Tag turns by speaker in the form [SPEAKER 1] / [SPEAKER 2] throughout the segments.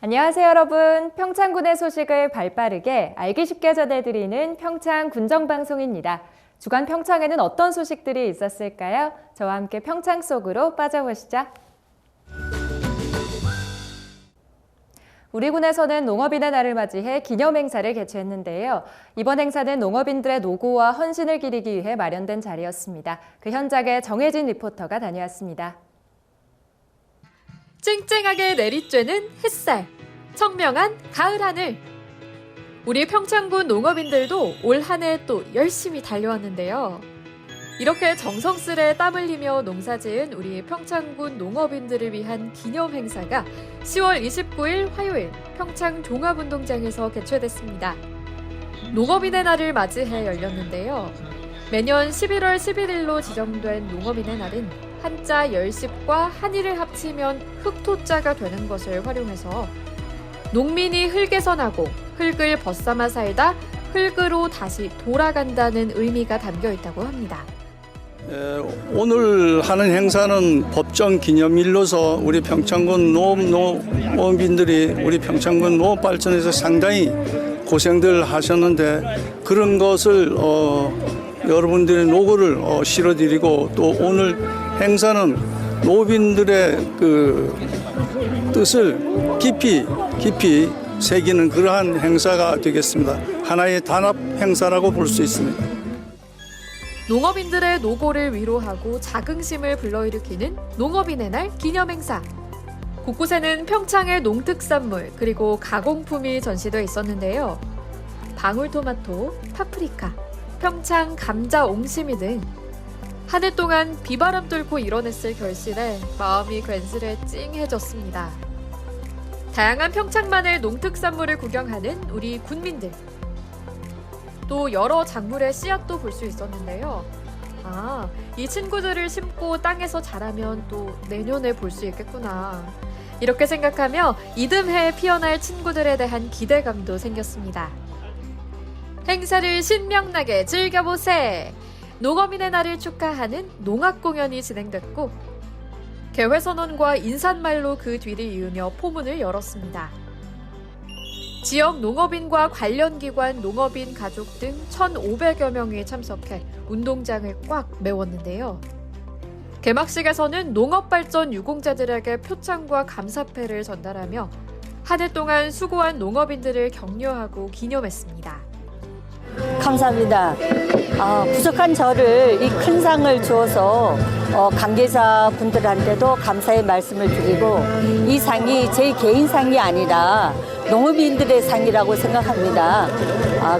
[SPEAKER 1] 안녕하세요, 여러분. 평창군의 소식을 발빠르게 알기 쉽게 전해드리는 평창 군정방송입니다. 주간 평창에는 어떤 소식들이 있었을까요? 저와 함께 평창 속으로 빠져보시죠. 우리 군에서는 농업인의 날을 맞이해 기념행사를 개최했는데요. 이번 행사는 농업인들의 노고와 헌신을 기리기 위해 마련된 자리였습니다. 그 현장에 정혜진 리포터가 다녀왔습니다.
[SPEAKER 2] 쨍쨍하게 내리쬐는 햇살, 청명한 가을 하늘. 우리 평창군 농업인들도 올 한 해 또 열심히 달려왔는데요. 이렇게 정성스레 땀 흘리며 농사지은 우리 평창군 농업인들을 위한 기념 행사가 10월 29일 화요일 평창 종합운동장에서 개최됐습니다. 농업인의 날을 맞이해 열렸는데요. 매년 11월 11일로 지정된 농업인의 날은 한자 열십과 한일을 합치면 흑토자가 되는 것을 활용해서 농민이 흙에서 나고 흙을 벗삼아 살다 흙으로 다시 돌아간다는 의미가 담겨 있다고 합니다.
[SPEAKER 3] 오늘 하는 행사는 법정 기념일로서 우리 평창군 농업인들이 우리 평창군 농업 발전에서 상당히 고생들 하셨는데 그런 것을 여러분들의 노고를 실어드리고 또 오늘 행사는 농업인들의 그 뜻을 깊이 새기는 그러한 행사가 되겠습니다. 하나의 단합 행사라고 볼 수 있습니다.
[SPEAKER 2] 농업인들의 노고를 위로하고 자긍심을 불러일으키는 농업인의 날 기념행사. 곳곳에는 평창의 농특산물 그리고 가공품이 전시되어 있었는데요. 방울토마토, 파프리카, 평창 감자 옹심이 등 한 해 동안 비바람 뚫고 이뤄냈을 결실에 마음이 괜스레 찡해졌습니다. 다양한 평창만의 농특산물을 구경하는 우리 군민들. 또 여러 작물의 씨앗도 볼 수 있었는데요. 이 친구들을 심고 땅에서 자라면 또 내년에 볼 수 있겠구나. 이렇게 생각하며 이듬해 피어날 친구들에 대한 기대감도 생겼습니다. 행사를 신명나게 즐겨보세! 농업인의 날을 축하하는 농악 공연이 진행됐고 개회선언과 인사말로 그 뒤를 이으며 포문을 열었습니다. 지역 농업인과 관련 기관, 농업인 가족 등 1,500여 명이 참석해 운동장을 꽉 메웠는데요. 개막식에서는 농업발전 유공자들에게 표창과 감사패를 전달하며 한 해 동안 수고한 농업인들을 격려하고 기념했습니다.
[SPEAKER 4] 감사합니다. 부족한 저를 이 큰 상을 주어서 관계자 분들한테도 감사의 말씀을 드리고 이 상이 제 개인 상이 아니라 농업인들의 상이라고 생각합니다.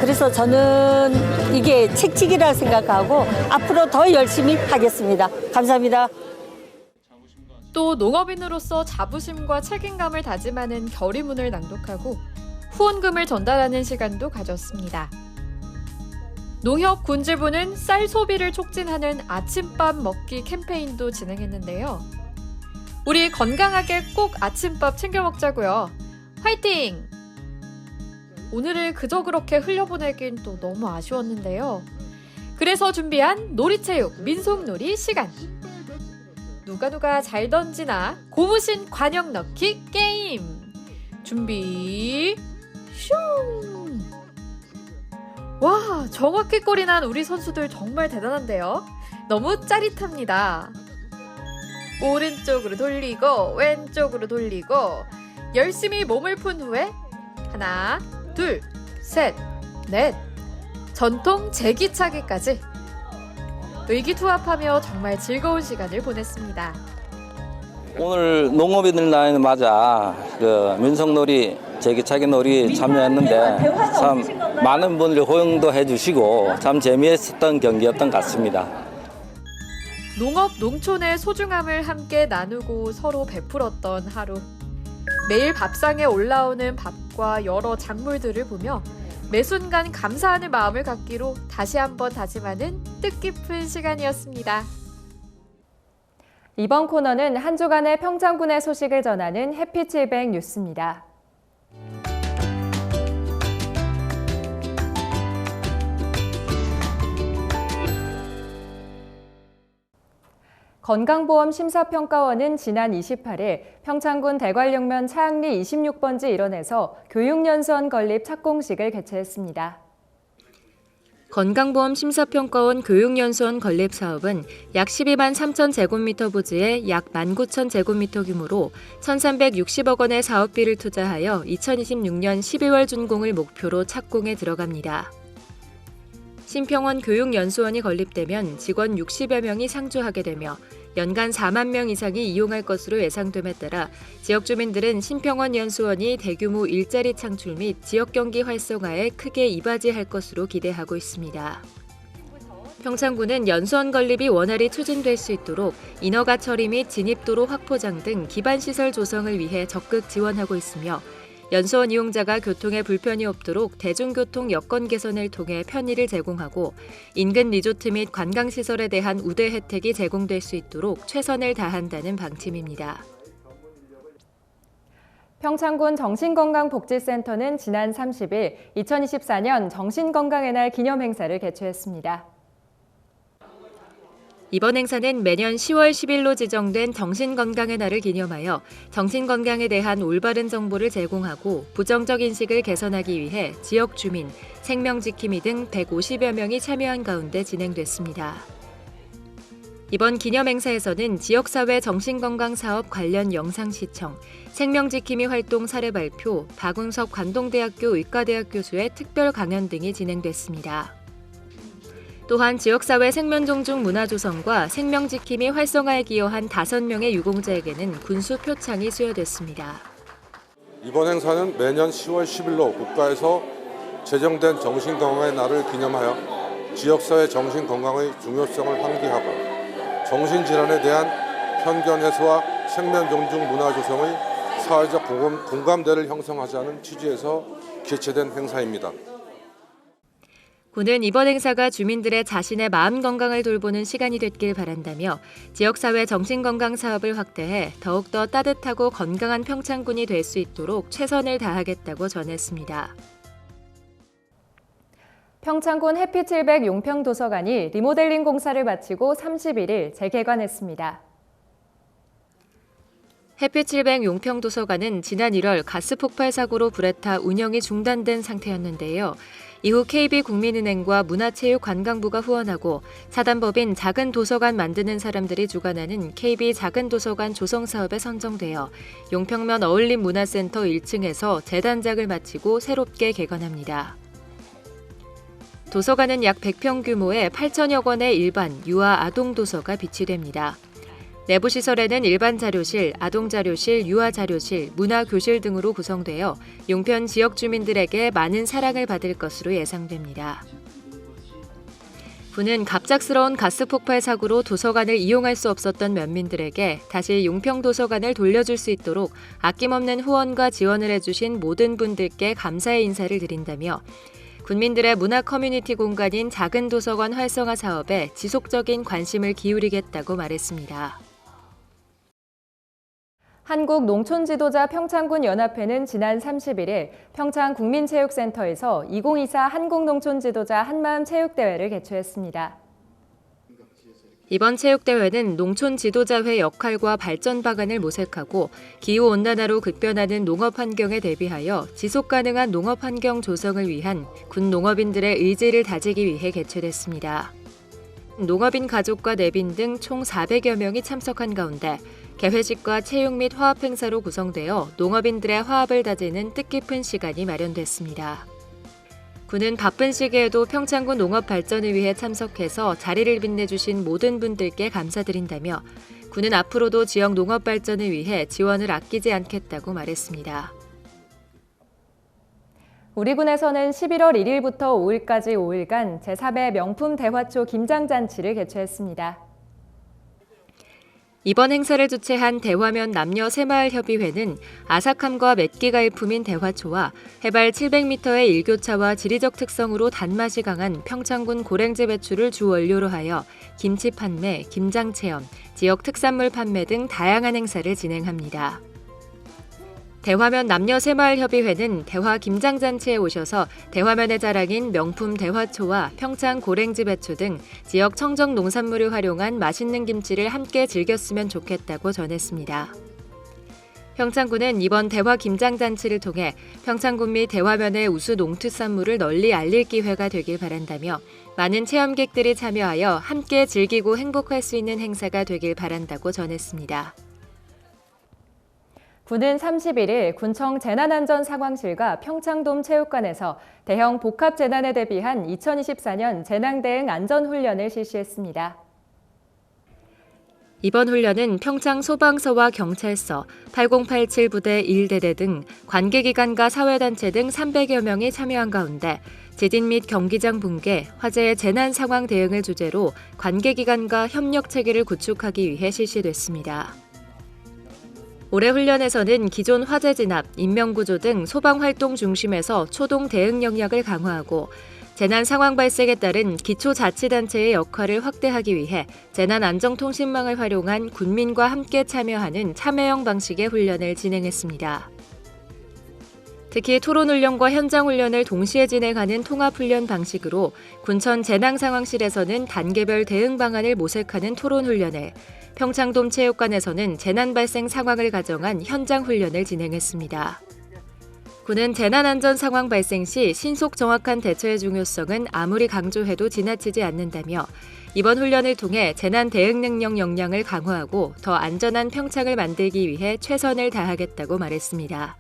[SPEAKER 4] 그래서 저는 이게 책찍이라 생각하고 앞으로 더 열심히 하겠습니다. 감사합니다.
[SPEAKER 2] 또 농업인으로서 자부심과 책임감을 다짐하는 결의문을 낭독하고 후원금을 전달하는 시간도 가졌습니다. 농협군지부는 쌀 소비를 촉진하는 아침밥 먹기 캠페인도 진행했는데요. 우리 건강하게 꼭 아침밥 챙겨 먹자고요. 화이팅! 오늘을 그저 그렇게 흘려보내긴 또 너무 아쉬웠는데요. 그래서 준비한 놀이체육 민속놀이 시간. 누가 잘 던지나 고무신 관역 넣기 게임. 준비 슝! 와, 정확히 골이 난 우리 선수들 정말 대단한데요. 너무 짜릿합니다. 오른쪽으로 돌리고 왼쪽으로 돌리고 열심히 몸을 푼 후에 하나, 둘, 셋, 넷 전통 제기차기까지 의기투합하며 정말 즐거운 시간을 보냈습니다.
[SPEAKER 5] 오늘 농업인들 날에 맞아 민속놀이, 제기차기 놀이 참여했는데 참 많은 분들이 호응도 해주시고 참 재미있었던 경기였던 것 같습니다.
[SPEAKER 2] 농업, 농촌의 소중함을 함께 나누고 서로 베풀었던 하루. 매일 밥상에 올라오는 밥과 여러 작물들을 보며 매 순간 감사하는 마음을 갖기로 다시 한번 다짐하는 뜻깊은 시간이었습니다.
[SPEAKER 1] 이번 코너는 한 주간의 평창군의 소식을 전하는 해피700 뉴스입니다. 건강보험 심사평가원은 지난 28일 평창군 대관령면 차항리 26번지 일원에서 교육연수원 건립 착공식을 개최했습니다. 건강보험 심사평가원 교육연수원 건립 사업은 약 12만 3천 제곱미터 부지에 약 19,000제곱미터 규모로 1,360억 원의 사업비를 투자하여 2026년 12월 준공을 목표로 착공에 들어갑니다. 신평원 교육연수원이 건립되면 직원 60여 명이 상주하게 되며 연간 4만 명 이상이 이용할 것으로 예상됨에 따라 지역 주민들은 신평원 연수원이 대규모 일자리 창출 및 지역 경기 활성화에 크게 이바지할 것으로 기대하고 있습니다. 평창군은 연수원 건립이 원활히 추진될 수 있도록 인허가 처리 및 진입도로 확포장 등 기반시설 조성을 위해 적극 지원하고 있으며 연수원 이용자가 교통에 불편이 없도록 대중교통 여건 개선을 통해 편의를 제공하고 인근 리조트 및 관광시설에 대한 우대 혜택이 제공될 수 있도록 최선을 다한다는 방침입니다. 평창군 정신건강복지센터는 지난 30일 2024년 정신건강의 날 기념행사를 개최했습니다. 이번 행사는 매년 10월 10일로 지정된 정신건강의 날을 기념하여 정신건강에 대한 올바른 정보를 제공하고 부정적 인식을 개선하기 위해 지역 주민, 생명지킴이 등 150여 명이 참여한 가운데 진행됐습니다. 이번 기념행사에서는 지역사회 정신건강사업 관련 영상 시청, 생명지킴이 활동 사례 발표, 박운섭 관동대학교 의과대학 교수의 특별 강연 등이 진행됐습니다. 또한 지역사회 생명존중 문화조성과 생명지킴이 활성화에 기여한 5명의 유공자에게는 군수 표창이 수여됐습니다.
[SPEAKER 6] 이번 행사는 매년 10월 10일로 국가에서 제정된 정신건강의 날을 기념하여 지역사회 정신건강의 중요성을 환기하고 정신질환에 대한 편견 해소와 생명존중 문화조성의 사회적 공감대를 형성하자는 취지에서 개최된 행사입니다.
[SPEAKER 1] 군은 이번 행사가 주민들의 자신의 마음 건강을 돌보는 시간이 됐길 바란다며 지역사회 정신건강 사업을 확대해 더욱더 따뜻하고 건강한 평창군이 될 수 있도록 최선을 다하겠다고 전했습니다. 평창군 해피700 용평도서관이 리모델링 공사를 마치고 31일 재개관했습니다. 해피700 용평도서관은 지난 1월 가스 폭발 사고로 불에 타 운영이 중단된 상태였는데요. 이후 KB국민은행과 문화체육관광부가 후원하고 사단법인 작은 도서관 만드는 사람들이 주관하는 KB 작은 도서관 조성 사업에 선정되어 용평면 어울림 문화센터 1층에서 재단작을 마치고 새롭게 개관합니다. 도서관은 약 100평 규모의 8천여 권의 일반, 유아, 아동 도서가 비치됩니다. 내부 시설에는 일반 자료실, 아동 자료실, 유아 자료실, 문화 교실 등으로 구성되어 용편 지역 주민들에게 많은 사랑을 받을 것으로 예상됩니다. 군은 갑작스러운 가스 폭발 사고로 도서관을 이용할 수 없었던 면민들에게 다시 용평 도서관을 돌려줄 수 있도록 아낌없는 후원과 지원을 해주신 모든 분들께 감사의 인사를 드린다며 군민들의 문화 커뮤니티 공간인 작은 도서관 활성화 사업에 지속적인 관심을 기울이겠다고 말했습니다. 한국농촌지도자 평창군 연합회는 지난 31일 평창국민체육센터에서 2024 한국농촌지도자 한마음 체육대회를 개최했습니다. 이번 체육대회는 농촌지도자회 역할과 발전 방안을 모색하고 기후온난화로 급변하는 농업 환경에 대비하여 지속가능한 농업 환경 조성을 위한 군 농업인들의 의지를 다지기 위해 개최됐습니다. 농업인 가족과 내빈 등 총 400여 명이 참석한 가운데 개회식과 체육 및 화합 행사로 구성되어 농업인들의 화합을 다지는 뜻깊은 시간이 마련됐습니다. 군은 바쁜 시기에도 평창군 농업 발전을 위해 참석해서 자리를 빛내주신 모든 분들께 감사드린다며 군은 앞으로도 지역 농업 발전을 위해 지원을 아끼지 않겠다고 말했습니다. 우리 군에서는 11월 1일부터 5일까지 5일간 제3회 명품 대화초 김장잔치를 개최했습니다. 이번 행사를 주최한 대화면 남녀 새마을협의회는 아삭함과 맵기가 일품인 대화초와 해발 700m의 일교차와 지리적 특성으로 단맛이 강한 평창군 고랭지 배추를 주 원료로 하여 김치 판매, 김장 체험, 지역 특산물 판매 등 다양한 행사를 진행합니다. 대화면 남녀새마을협의회는 대화 김장잔치에 오셔서 대화면의 자랑인 명품 대화초와 평창 고랭지 배추 등 지역 청정 농산물을 활용한 맛있는 김치를 함께 즐겼으면 좋겠다고 전했습니다. 평창군은 이번 대화 김장잔치를 통해 평창군 및 대화면의 우수 농특산물을 널리 알릴 기회가 되길 바란다며 많은 체험객들이 참여하여 함께 즐기고 행복할 수 있는 행사가 되길 바란다고 전했습니다. 군은 31일 군청 재난안전상황실과 평창돔 체육관에서 대형 복합 재난에 대비한 2024년 재난대응 안전훈련을 실시했습니다. 이번 훈련은 평창 소방서와 경찰서, 8087 부대 1대대 등 관계기관과 사회단체 등 300여 명이 참여한 가운데 지진 및 경기장 붕괴, 화재의 재난 상황 대응을 주제로 관계기관과 협력 체계를 구축하기 위해 실시됐습니다. 올해 훈련에서는 기존 화재 진압, 인명구조 등 소방활동 중심에서 초동 대응 역량을 강화하고 재난 상황 발생에 따른 기초자치단체의 역할을 확대하기 위해 재난안정통신망을 활용한 군민과 함께 참여하는 참여형 방식의 훈련을 진행했습니다. 특히 토론훈련과 현장훈련을 동시에 진행하는 통합훈련 방식으로 군천 재난상황실에서는 단계별 대응 방안을 모색하는 토론훈련을, 평창돔 체육관에서는 재난 발생 상황을 가정한 현장훈련을 진행했습니다. 군은 재난안전 상황 발생 시 신속 정확한 대처의 중요성은 아무리 강조해도 지나치지 않는다며 이번 훈련을 통해 재난 대응 능력 역량을 강화하고 더 안전한 평창을 만들기 위해 최선을 다하겠다고 말했습니다.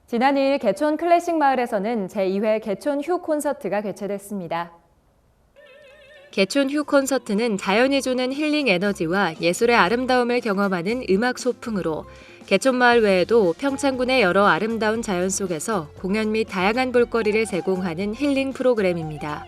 [SPEAKER 1] 지난 2일 개촌 클래식 마을에서는 제2회 개촌 휴 콘서트가 개최됐습니다. 개촌 휴 콘서트는 자연이 주는 힐링 에너지와 예술의 아름다움을 경험하는 음악 소풍으로 개촌마을 외에도 평창군의 여러 아름다운 자연 속에서 공연 및 다양한 볼거리를 제공하는 힐링 프로그램입니다.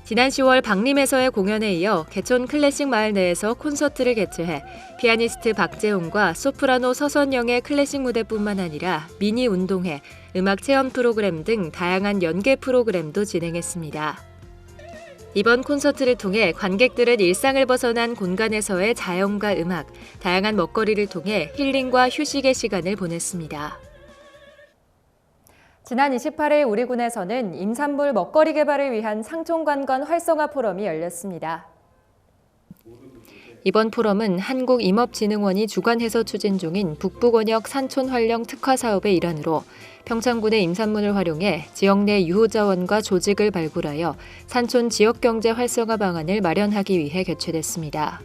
[SPEAKER 1] 지난 10월 박림에서의 공연에 이어 개촌 클래식 마을 내에서 콘서트를 개최해 피아니스트 박재홍과 소프라노 서선영의 클래식 무대뿐만 아니라 미니 운동회, 음악 체험 프로그램 등 다양한 연계 프로그램도 진행했습니다. 이번 콘서트를 통해 관객들은 일상을 벗어난 공간에서의 자연과 음악, 다양한 먹거리를 통해 힐링과 휴식의 시간을 보냈습니다. 지난 28일 우리 군에서는 임산물 먹거리 개발을 위한 상촌관광 활성화 포럼이 열렸습니다. 이번 포럼은 한국임업진흥원이 주관해서 추진 중인 북부권역 산촌환령 특화 사업의 일환으로 평창군의 임산물을 활용해 지역 내 유효자원과 조직을 발굴하여 산촌 지역경제 활성화 방안을 마련하기 위해 개최됐습니다.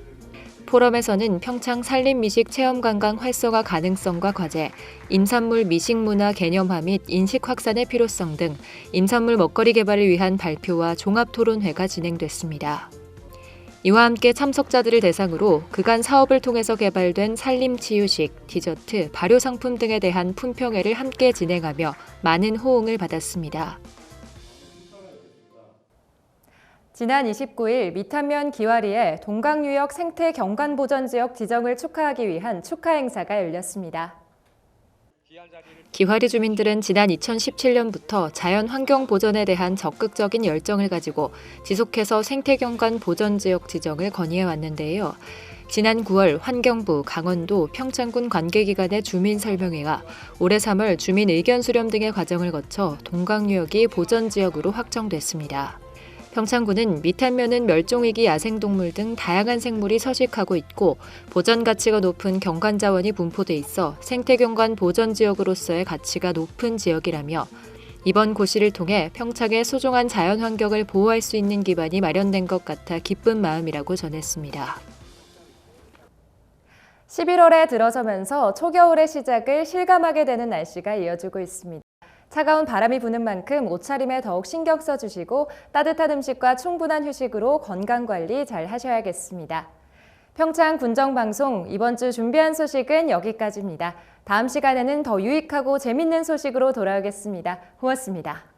[SPEAKER 1] 포럼에서는 평창 산림미식 체험관광 활성화 가능성과 과제, 임산물 미식문화 개념화 및 인식 확산의 필요성 등 임산물 먹거리 개발을 위한 발표와 종합토론회가 진행됐습니다. 이와 함께 참석자들을 대상으로 그간 사업을 통해서 개발된 산림치유식, 디저트, 발효상품 등에 대한 품평회를 함께 진행하며 많은 호응을 받았습니다. 지난 29일 미탄면 기와리에 동강유역 생태 경관보전지역 지정을 축하하기 위한 축하 행사가 열렸습니다. 기와리 주민들은 지난 2017년부터 자연 환경 보전에 대한 적극적인 열정을 가지고 지속해서 생태경관 보전지역 지정을 건의해 왔는데요. 지난 9월 환경부, 강원도, 평창군 관계기관의 주민 설명회와 올해 3월 주민 의견 수렴 등의 과정을 거쳐 동강유역이 보전지역으로 확정됐습니다. 평창군은 미탄면은 멸종위기 야생동물 등 다양한 생물이 서식하고 있고 보전 가치가 높은 경관자원이 분포돼 있어 생태경관 보전지역으로서의 가치가 높은 지역이라며 이번 고시를 통해 평창의 소중한 자연환경을 보호할 수 있는 기반이 마련된 것 같아 기쁜 마음이라고 전했습니다. 11월에 들어서면서 초겨울의 시작을 실감하게 되는 날씨가 이어지고 있습니다. 차가운 바람이 부는 만큼 옷차림에 더욱 신경 써주시고 따뜻한 음식과 충분한 휴식으로 건강관리 잘 하셔야겠습니다. 평창 군정방송 이번 주 준비한 소식은 여기까지입니다. 다음 시간에는 더 유익하고 재밌는 소식으로 돌아오겠습니다. 고맙습니다.